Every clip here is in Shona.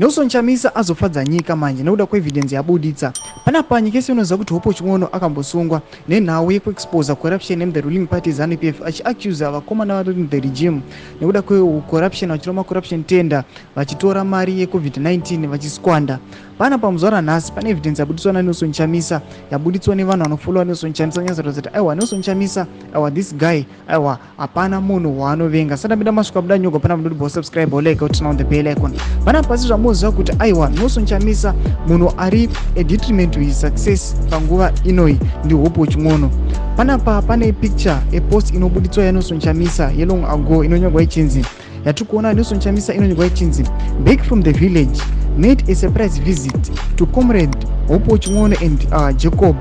Nelson Chamisa azofadza nyika manje nekuda kweevidence yabuditsa. Panapa nyika yese inoziva kuti Hope Chimwono akambosungwa nenhau yekuexposa corruption in the ruling party ZANU-PF achiaccuse vakomana vari in the regime nekuda kwecorruption, vachiroma corruption tender, vachitora mari yecovid-19 vachiskwanda. Panapa muzuva ranhasi pane evidence yabuditswa naNelson Chamisa, yabuditswa nevanhu vanofollowa Nelson Chamisa nyatsoratidza kuti aiwa Nelson Chamisa, aiwa this guy, aiwa hapana munhu waanovenga. Sandapinda masvika buda nyogo pana munhu subscribe like turn on the bell icon. Panapa pasi zvamuziva kuti aiwa Nelson Chamisa munhu ari a detriment to his success panguva inoi ndi Hope Chimwono. Panapa pane picture post inobuditswa yaNelson Chamisa yelong ago inonyorwa ichinzi yatikuona Nelson Chamisa inonyorwa ichinzi back from the village made a surprise visit to comrade Hope Chimwono and Jacob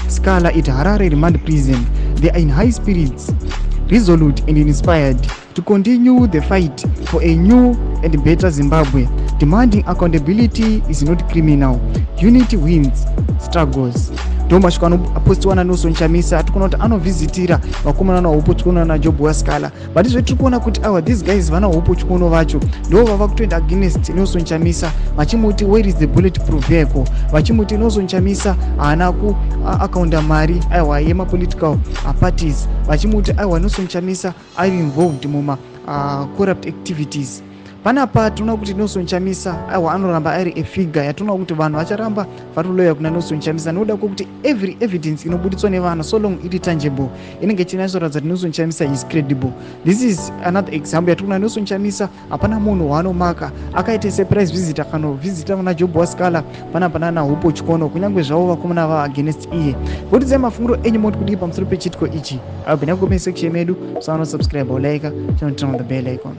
Scala at Harare remand prison. They are in high spirits, resolute and inspired to continue the fight for a new and better Zimbabwe. Demanding accountability is not criminal. Unity wins struggles. Ndomasvika anopostiwa naNelson Chamisa tikuona kuti anovhizitira vakomana naHope Chimwono naJob Scala, but izvo tiri kuona kuti these guys vana Hope Chimwono vacho ndo vava kutoenda against Nelson Chamisa vachimuti where is the bulletproof vehicle, vachimuti Nelson Chamisa haana kuakaunda mari aiwa yemapolitical parties, vachimuti aiwa Nelson Chamisa ari involved muma corrupt activities. Panapa tinoona kuti Nelson Chamisa aiwa anoramba ari a figure yatinoona kuti vanhu vacharamba vari kuna Nelson Chamisa nokuda kwokuti every evidence inobuditswa nevanhu so long iri tangible inenge ichiratidza kuti Nelson Chamisa is credible. This is another example yatinoona Nelson Chamisa hapana munhu waanomaka akaita surprise visit akanovhizita vana Job Scala panapa nana Hope Chimwono kunyange zvavo vakomana va against iye. Votidzai mafunguro enyu moti kudii pamusoro pechitiko ichi. Abva nakukomesa section medu, so subscribe or like, turn on the bell icon.